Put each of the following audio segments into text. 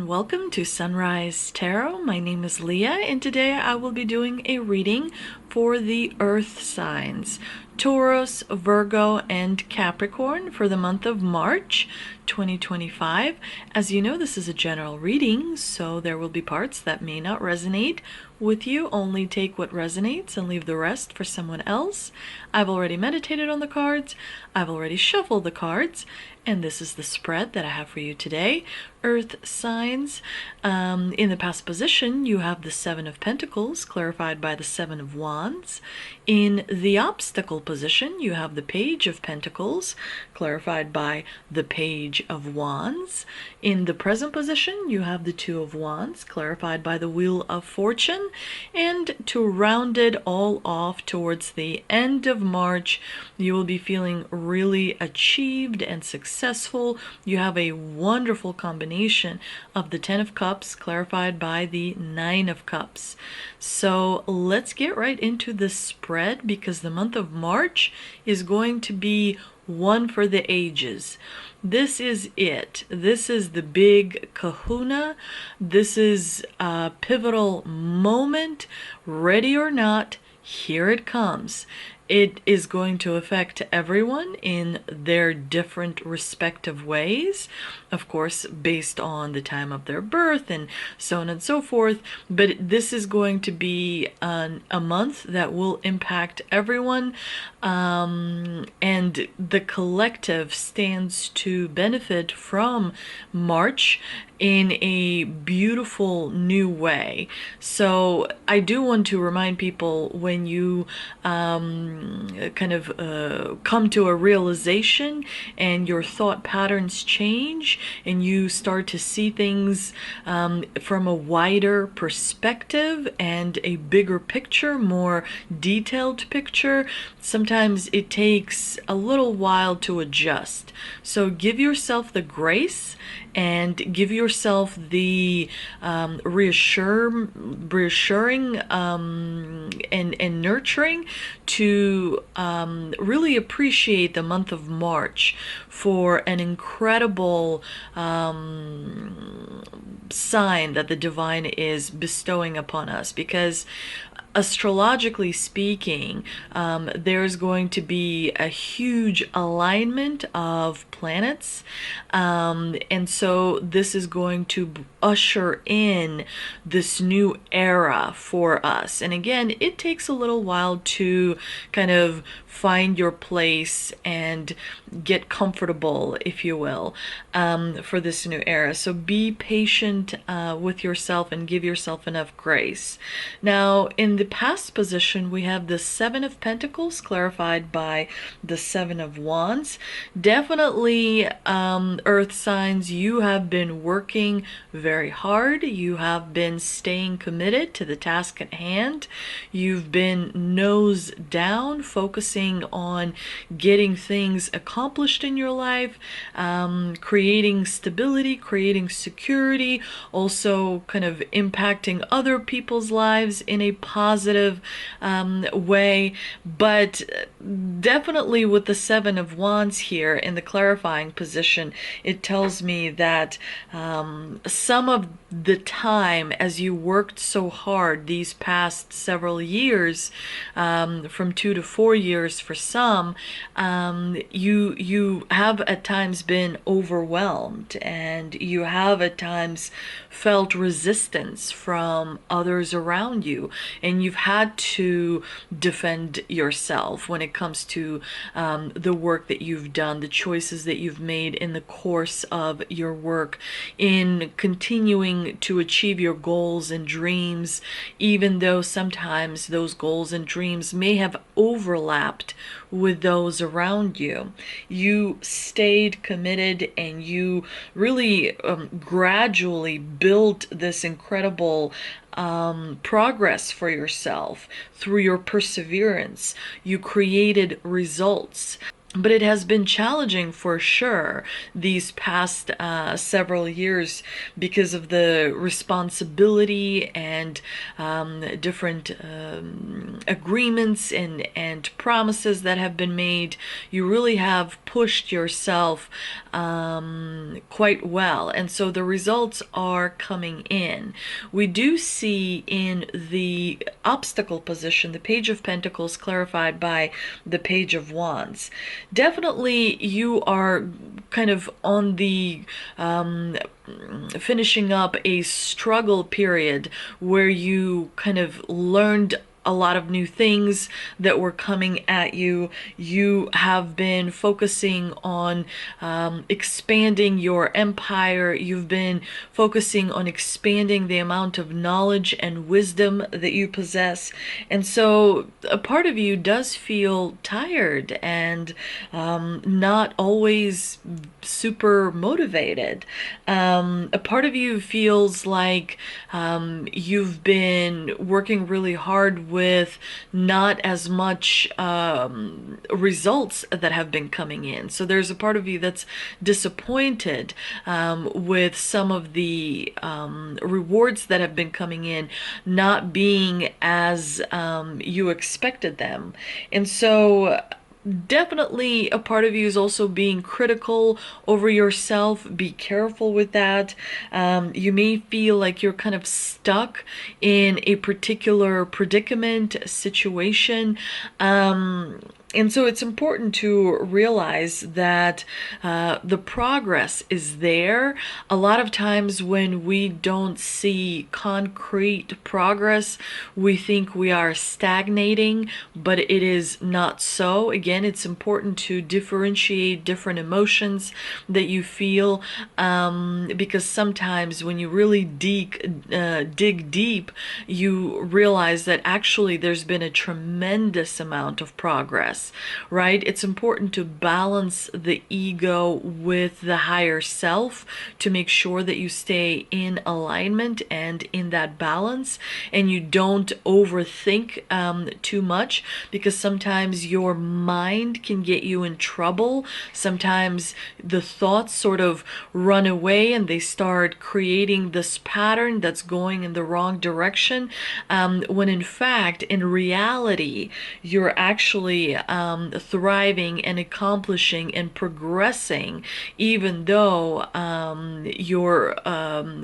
and welcome to Sunrise Tarot. My name is Leah, and today I will be doing a reading for the Earth signs, Taurus, Virgo, and Capricorn for the month of March 2025. As you know, this is a general reading, so there will be parts that may not resonate with you. Only take what resonates and leave the rest for someone else. I've already meditated on the cards, I've already shuffled the cards, and this is the spread that I have for you today. Earth signs. In the past position, you have the Seven of Pentacles, clarified by the Seven of Wands. In the obstacle position, you have the Page of Pentacles, clarified by the Page of Wands. In the present position, you have the Two of Wands, clarified by the Wheel of Fortune. And to round it all off towards the end of March, you will be feeling really achieved and successful. You have a wonderful combination of the Ten of Cups, clarified by the Nine of Cups. So let's get right into the spread, because the month of March is going to be one for the ages. This is it. This is the big kahuna. This is a pivotal moment. Ready or not, here it comes. It is going to affect everyone in their different respective ways, of course, based on the time of their birth and so on and so forth. But this is going to be a month that will impact everyone, and the collective stands to benefit from March in a beautiful new way. So I do want to remind people, when you come to a realization and your thought patterns change and you start to see things from a wider perspective and a bigger picture, more detailed picture, sometimes it takes a little while to adjust. So give yourself the grace and give yourself the reassuring and nurturing to really appreciate the month of March for an incredible sign that the divine is bestowing upon us. Because astrologically speaking, there's going to be a huge alignment of planets, and so this is going to usher in this new era for us. And again, it takes a little while to kind of find your place and get comfortable, if you will, for this new era. So be patient with yourself and give yourself enough grace. Now, in the past position, we have the Seven of Pentacles, clarified by the Seven of Wands. Definitely, earth signs, you have been working very hard. You have been staying committed to the task at hand. You've been nose down, focusing on getting things accomplished in your life, creating stability, creating security, also kind of impacting other people's lives in a positive way. But definitely with the Seven of Wands here in the clarifying position, it tells me that some of the time, as you worked so hard these past several years, from 2 to 4 years for some, you have at times been overwhelmed, and you have at times felt resistance from others around you, and you've had to defend yourself when it comes to the work that you've done, the choices that you've made in the course of your work, in continuing to achieve your goals and dreams, even though sometimes those goals and dreams may have overlapped with those around you. You stayed committed, and you really gradually built this incredible progress for yourself through your perseverance. You created results. but it has been challenging for sure these past several years because of the responsibility and different agreements and promises that have been made. You really have pushed yourself quite well, and so the results are coming in. We do see in the obstacle position the Page of Pentacles clarified by the Page of Wands. Definitely you are kind of on the finishing up a struggle period where you kind of learned a lot of new things that were coming at you. You have been focusing on expanding your empire. You've been focusing on expanding the amount of knowledge and wisdom that you possess. And so a part of you does feel tired and not always super motivated. A part of you feels like you've been working really hard with not as much results that have been coming in. So there's a part of you that's disappointed with some of the rewards that have been coming in not being as you expected them. And so definitely a part of you is also being critical over yourself. Be careful with that. You may feel like you're kind of stuck in a particular predicament, situation. And so it's important to realize that the progress is there. A lot of times when we don't see concrete progress, we think we are stagnating, but it is not so. Again, it's important to differentiate different emotions that you feel, because sometimes when you really dig deep, you realize that actually there's been a tremendous amount of progress. Right? It's important to balance the ego with the higher self to make sure that you stay in alignment and in that balance, and you don't overthink too much, because sometimes your mind can get you in trouble. Sometimes the thoughts sort of run away and they start creating this pattern that's going in the wrong direction, when in fact, in reality, you're actually thriving and accomplishing and progressing, even though your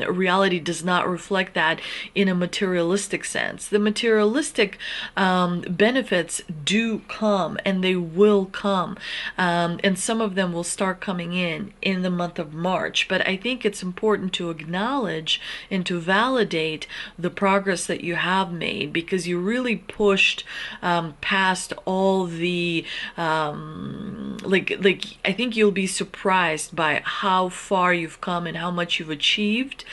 reality does not reflect that in a materialistic sense. The materialistic benefits do come, and they will come, and some of them will start coming in the month of March. But I think it's important to acknowledge and to validate the progress that you have made, because you really pushed past all the I think you'll be surprised by how far you've come and how much you've achieved,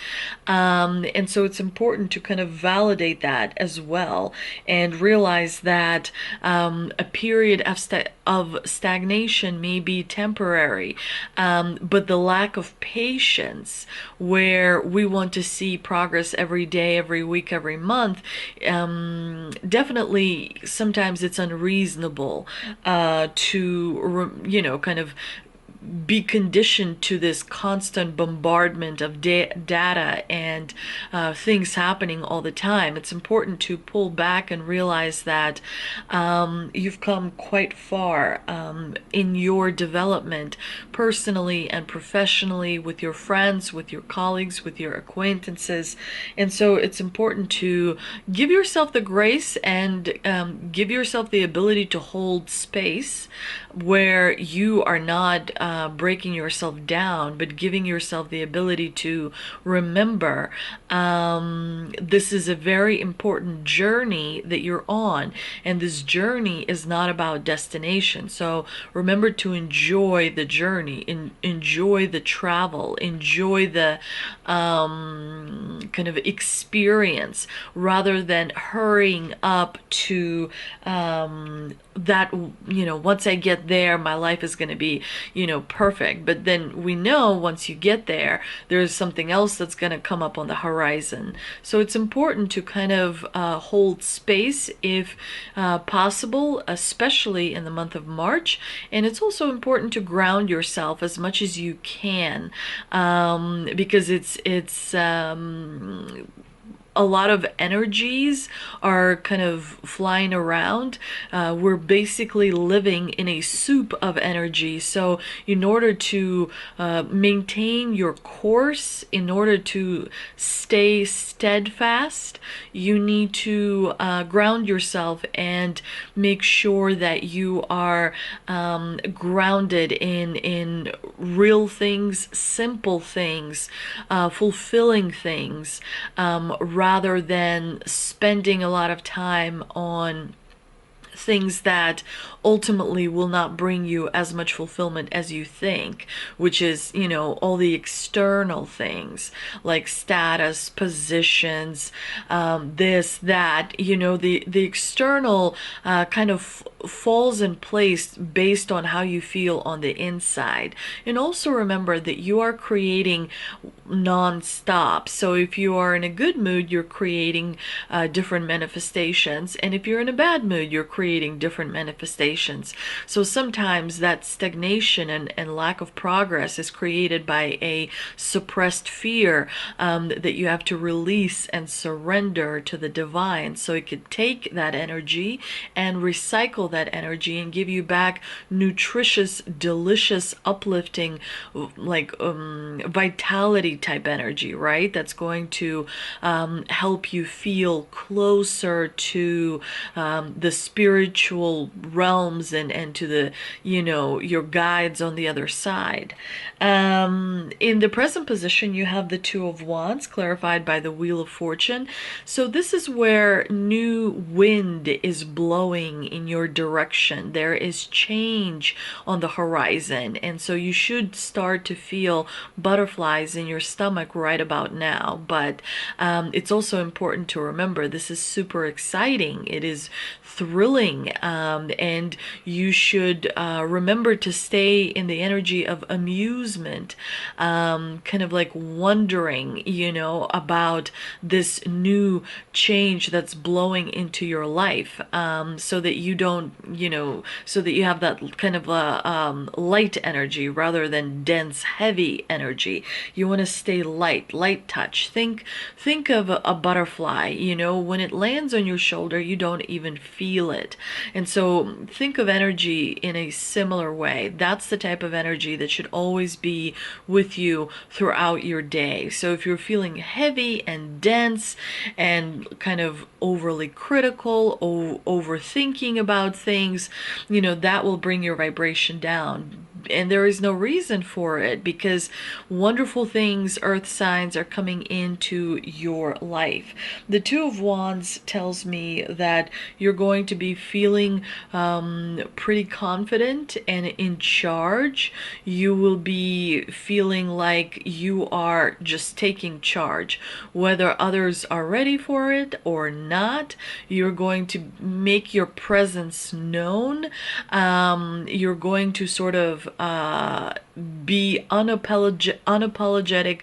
and so it's important to kind of validate that as well, and realize that a period of stagnation may be temporary, but the lack of patience, where we want to see progress every day, every week, every month, definitely sometimes it's unreasonable to kind of be conditioned to this constant bombardment of data and things happening all the time. It's important to pull back and realize that you've come quite far in your development, personally and professionally, with your friends, with your colleagues, with your acquaintances. And so it's important to give yourself the grace and give yourself the ability to hold space where you are not breaking yourself down, but giving yourself the ability to remember this is a very important journey that you're on, and this journey is not about destination. So remember to enjoy the journey, enjoy the travel, enjoy the kind of experience, rather than hurrying up to that, once I get there, my life is going to be, perfect. But then we know once you get there, there's something else that's going to come up on the horizon. So it's important to kind of hold space if possible, especially in the month of March. And it's also important to ground yourself as much as you can, because it's a lot of energies are kind of flying around. We're basically living in a soup of energy. So in order to maintain your course, in order to stay steadfast, you need to ground yourself and make sure that you are grounded in real things, simple things, fulfilling things, rather than spending a lot of time on things that ultimately will not bring you as much fulfillment as you think, which is, all the external things like status, positions, this, that, the external kind of falls in place based on how you feel on the inside. And also remember that you are creating non-stop. So if you are in a good mood, you're creating different manifestations, and if you're in a bad mood, you're creating different manifestations. So sometimes that stagnation and lack of progress is created by a suppressed fear that you have to release and surrender to the divine, so it could take that energy and recycle that energy and give you back nutritious, delicious, uplifting, like vitality type energy, right? That's going to help you feel closer to the spiritual realms and to the, your guides on the other side. In the present position, you have the Two of Wands clarified by the Wheel of Fortune. So this is where new wind is blowing in your direction. There is change on the horizon, and so you should start to feel butterflies in your stomach right about now. But it's also important to remember this is super exciting. It is thrilling, and you should remember to stay in the energy of amusement, kind of like wondering, about this new change that's blowing into your life, so that you don't, so that you have that kind of light energy rather than dense, heavy energy. You want to stay light touch. Think of a butterfly, when it lands on your shoulder, you don't even feel it. And so think of energy in a similar way. That's the type of energy that should always be with you throughout your day. So if you're feeling heavy and dense and kind of overly critical or overthinking about things, that will bring your vibration down. And there is no reason for it, because wonderful things, earth signs, are coming into your life. The Two of Wands tells me that you're going to be feeling pretty confident and in charge. You will be feeling like you are just taking charge. Whether others are ready for it or not, you're going to make your presence known. You're going to sort of be unapologetic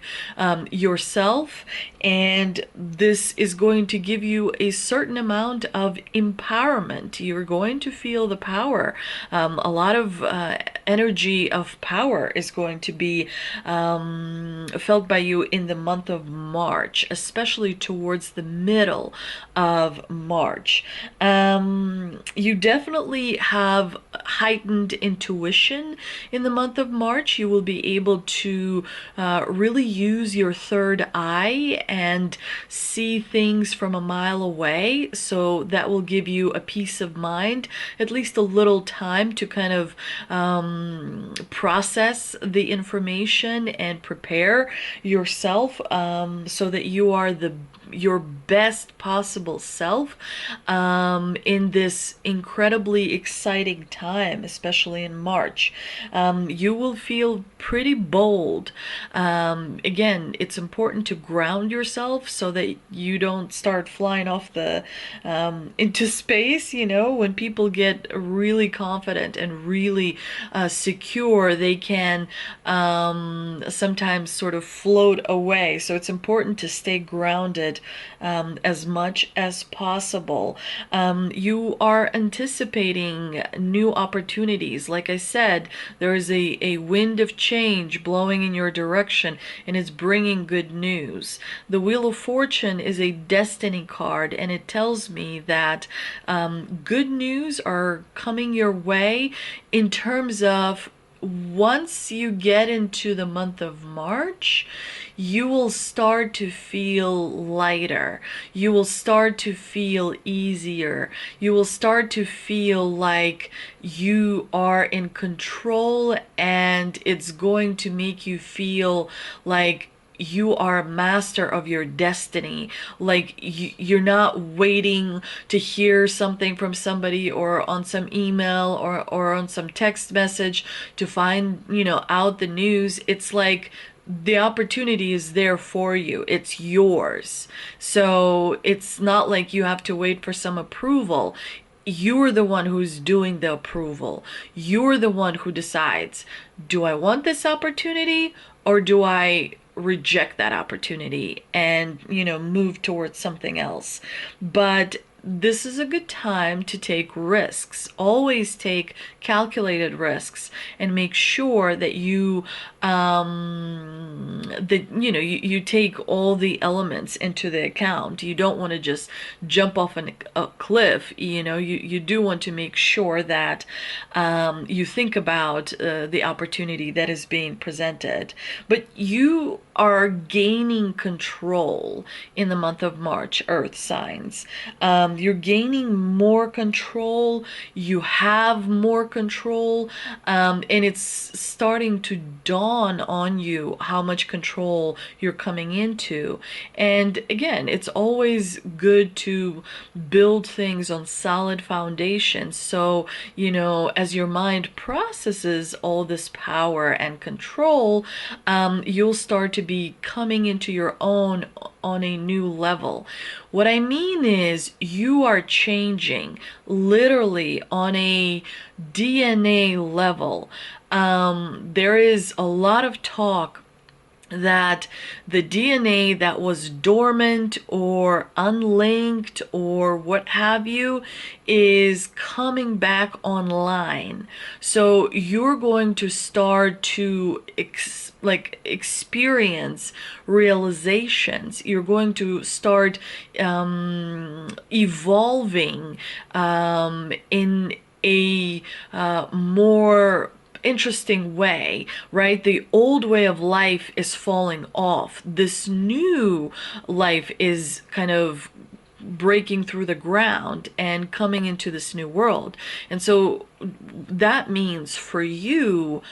yourself, and this is going to give you a certain amount of empowerment. You're going to feel the power. A lot of energy of power is going to be felt by you in the month of March, especially towards the middle of March. You definitely have heightened intuition in the month of March. You will be able to really use your third eye and see things from a mile away. So that will give you a peace of mind, at least a little time to kind of process the information and prepare yourself, so that you are the your best possible self in this incredibly exciting time, especially in March. You will feel pretty bold. Again, it's important to ground yourself so that you don't start flying off the into space. You know, when people get really confident and really secure, they can sometimes sort of float away. So it's important to stay grounded as much as possible. You are anticipating new opportunities. Like I said, there is a wind of change blowing in your direction, and it's bringing good news. The Wheel of Fortune is a destiny card, and it tells me that good news are coming your way in terms of once you get into the month of March, you will start to feel lighter. You will start to feel easier. You will start to feel like you are in control, and it's going to make you feel like you are a master of your destiny. Like you're not waiting to hear something from somebody or on some email or on some text message to find, out the news. It's like the opportunity is there for you. It's yours. So it's not like you have to wait for some approval. You're the one who's doing the approval. You're the one who decides, do I want this opportunity, or do I reject that opportunity and move towards something else? But this is a good time to take risks. Always take calculated risks and make sure that you you take all the elements into the account. You don't want to just jump off a cliff. You do want to make sure that you think about the opportunity that is being presented. But you are gaining control in the month of March, Earth signs. You're gaining more control. You have more control, and it's starting to dawn on you how much control you're coming into. And again, it's always good to build things on solid foundations. So, as your mind processes all this power and control, you'll start to be coming into your own on a new level. What I mean is you are changing literally on a DNA level. There is a lot of talk that the DNA that was dormant or unlinked or what have you is coming back online. So you're going to start to experience realizations. You're going to start evolving in a more interesting way, right? The old way of life is falling off. This new life is kind of breaking through the ground and coming into this new world. And so that means for you,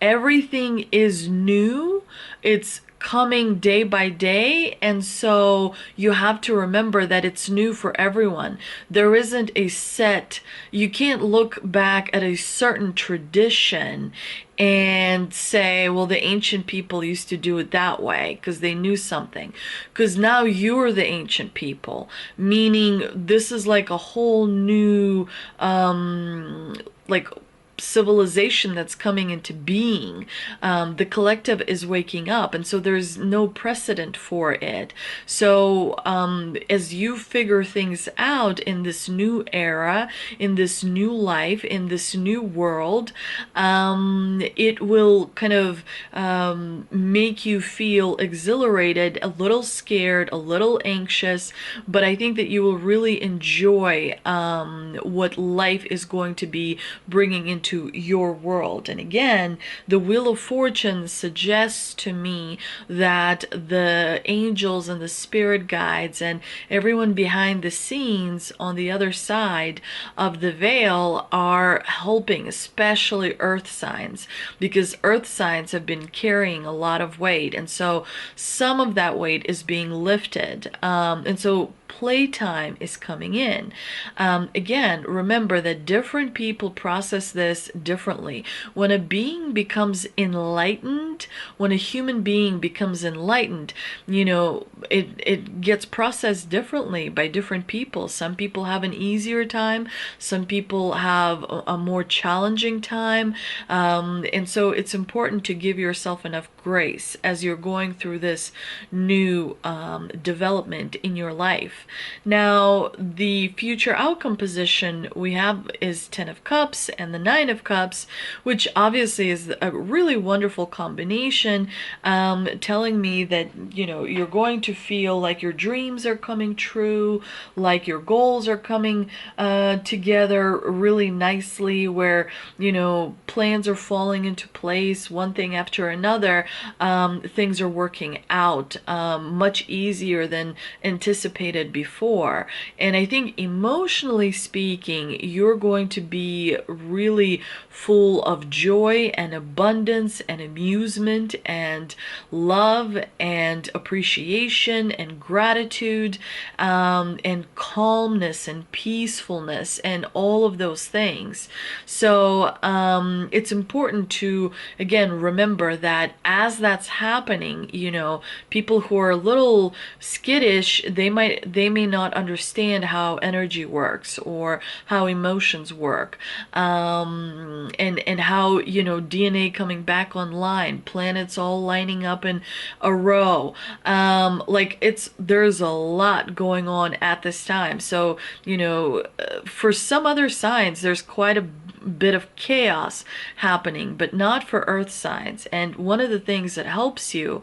everything is new. It's coming day by day, and so you have to remember that it's new for everyone. There isn't a set, you can't look back at a certain tradition and say, well, the ancient people used to do it that way because they knew something. Because now you're the ancient people, meaning this is like a whole new civilization that's coming into being. The collective is waking up, and so there's no precedent for it. So as you figure things out in this new era, in this new life, in this new world, it will kind of make you feel exhilarated, a little scared, a little anxious, but I think that you will really enjoy what life is going to be bringing into into your world. And again, the Wheel of Fortune suggests to me that the angels and the spirit guides and everyone behind the scenes on the other side of the veil are helping, especially earth signs, because earth signs have been carrying a lot of weight, and so some of that weight is being lifted, and so playtime is coming in. Again, remember that different people process this differently. When a being becomes enlightened, when a human being becomes enlightened, you know, it gets processed differently by different people. Some people have an easier time, some people have a more challenging time, and so it's important to give yourself enough grace as you're going through this new development in your life. Now, the future outcome position we have is 10 of Cups and the 9 of Cups, which obviously is a really wonderful combination, telling me that, you know, you're going to feel like your dreams are coming true, like your goals are coming together really nicely, where, you know, plans are falling into place, one thing after another. Things are working out much easier than anticipated before. And I think emotionally speaking, you're going to be really full of joy and abundance and amusement and love and appreciation and gratitude, and calmness and peacefulness and all of those things. So it's important to, again, remember that as that's happening, you know, people who are a little skittish, they may not understand how energy works or how emotions work, and how, you know, DNA coming back online, planets all lining up in a row, like there's a lot going on at this time. So, you know, for some other signs there's quite a bit of chaos happening, but not for earth signs. And one of the things that helps you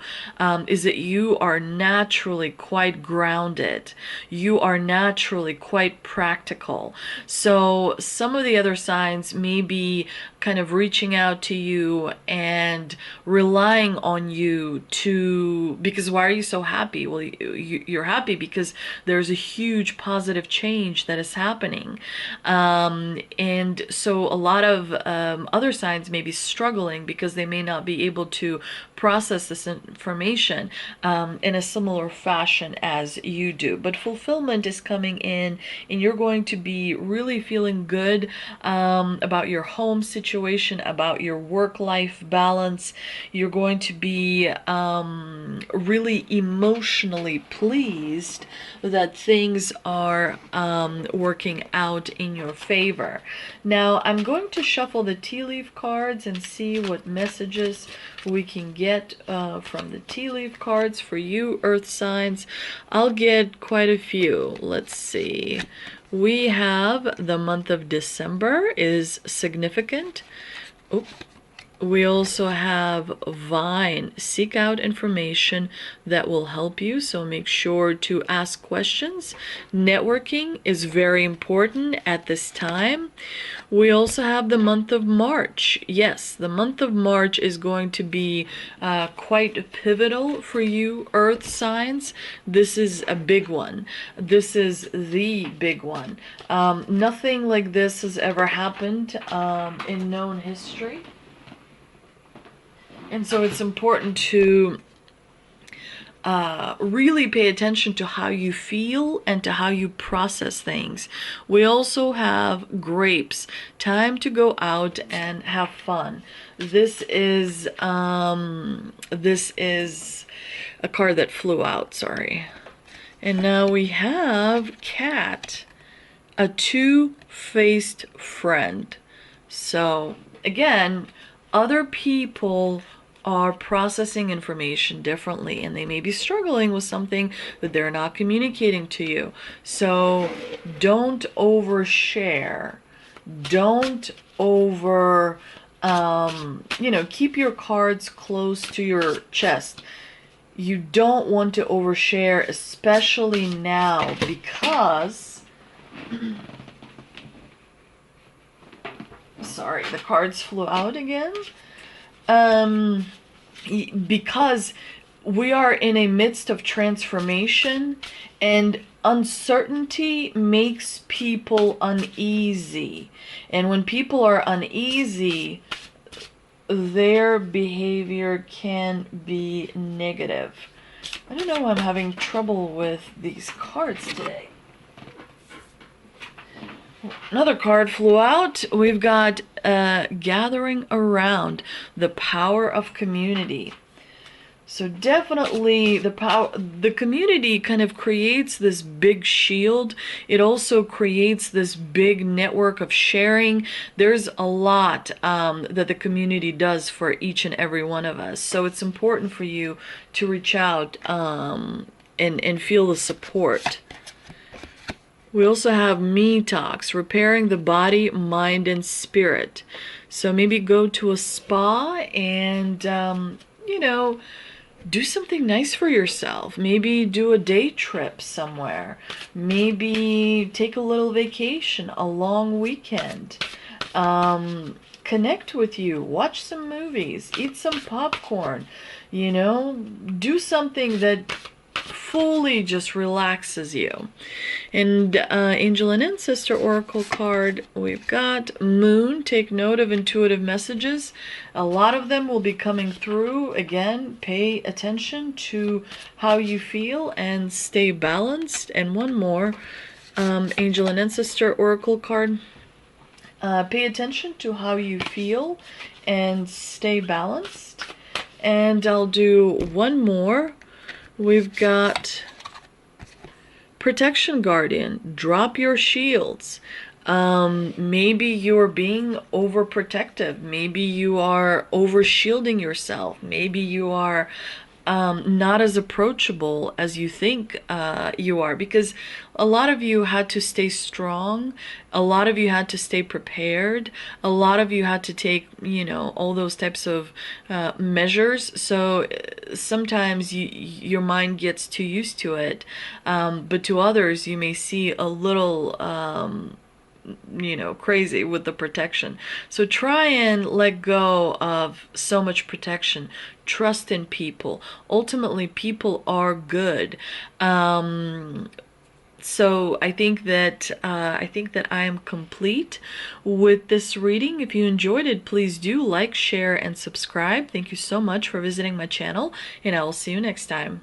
is that you are naturally quite grounded. You are naturally quite practical. So some of the other signs may be kind of reaching out to you and relying on you to, because why are you so happy? Well, you're happy because there's a huge positive change that is happening. And so a lot of other signs may be struggling because they may not be able to process this information in a similar fashion as you do. But fulfillment is coming in, and you're going to be really feeling good about your home situation, about your work-life balance. You're going to be really emotionally pleased that things are working out in your favor. Now, I'm going to shuffle the tea leaf cards and see what messages we can get from the tea leaf cards for you, earth signs. I'll get quite a few. Let's see. We have the month of December is significant. Oop. We also have Vine. Seek out information that will help you, so make sure to ask questions. Networking is very important at this time. We also have the month of March. Yes, the month of March is going to be quite pivotal for you, earth signs. This is a big one. This is the big one. Nothing like this has ever happened in known history. And so it's important to really pay attention to how you feel and to how you process things. We also have grapes. Time to go out and have fun. This is a card that flew out, sorry. And now we have cat, a two-faced friend. So again, other people are processing information differently, and they may be struggling with something that they're not communicating to you. So don't overshare. Don't over, you know, keep your cards close to your chest. You don't want to overshare, especially now, because sorry, the cards flew out again. Because we are in a midst of transformation, and uncertainty makes people uneasy. And when people are uneasy, their behavior can be negative. I don't know, I'm having trouble with these cards today. Another card flew out. We've got gathering around, the power of community. So definitely the community kind of creates this big shield. It also creates this big network of sharing. There's a lot that the community does for each and every one of us. So it's important for you to reach out and feel the support. We also have me talks, repairing the body, mind, and spirit. So maybe go to a spa and, you know, do something nice for yourself. Maybe do a day trip somewhere. Maybe take a little vacation, a long weekend. Connect with you. Watch some movies. Eat some popcorn. You know, do something that fully just relaxes you. And Angel and Ancestor Oracle card, we've got Moon. Take note of intuitive messages. A lot of them will be coming through. Again, pay attention to how you feel and stay balanced. And one more, Angel and Ancestor Oracle card. Pay attention to how you feel and stay balanced. And I'll do one more. We've got Protection Guardian. Drop your shields. Maybe you're being overprotective. Maybe you are over shielding yourself. Maybe you are not as approachable as you think you are, because a lot of you had to stay strong. A lot of you had to stay prepared. A lot of you had to take, you know, all those types of measures. So sometimes your mind gets too used to it. But to others, you may see a little you know, crazy with the protection. So try and let go of so much protection. Trust in people. Ultimately, people are good. So I think that I am complete with this reading. If you enjoyed it, please do like, share, and subscribe. Thank you so much for visiting my channel, and I will see you next time.